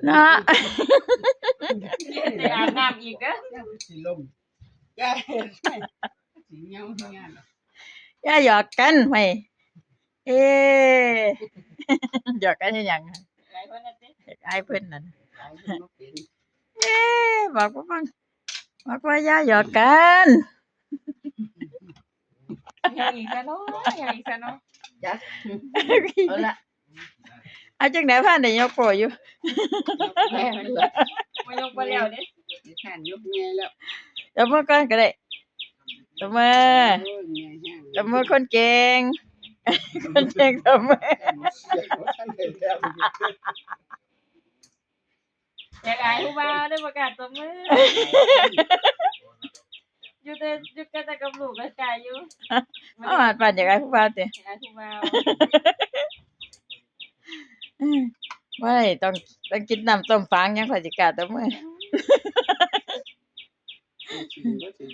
เนาะ จะอาบน้ำอีกเด้อ สิลมยายเห็นไหมสิเงาเฮียน่ะ อย่าหยอกกันไว้เอ๊หยอกกันอีหยังอะ หลายคนน่ะติ อายเพิ่นนั่น หลายคนบ่เป็น เอ๊บอกบ่ฟังบอกว่าอย่าหยอกกัน ยังอีกซะเนาะยังอีกซะเนาะ จักเอาละ เอาจังได๋พาได้ยกโปอยู่ แม่มันละ บ่ยกบ่แล้วเด้ สิท่านยกแง่แล้ว ตบมือก่อนก็ได้ตบมือ โอ้ยแง่แห้ง ตบมือคนเก่ง คนเก่งตบมือ ท่านเห็นแล้ว อยากอายผู้บ่าวได้ประกาศตบมืออยู่แต่กับลูกก็กายอยู่ เอาอาดปานอยากอายผู้บ่าวติ อยากอายผู้บ่าว บ่ได้ต้องกินน้ำต้มฝางยังค่อยสิกล้าตบมือ สิบ่สิ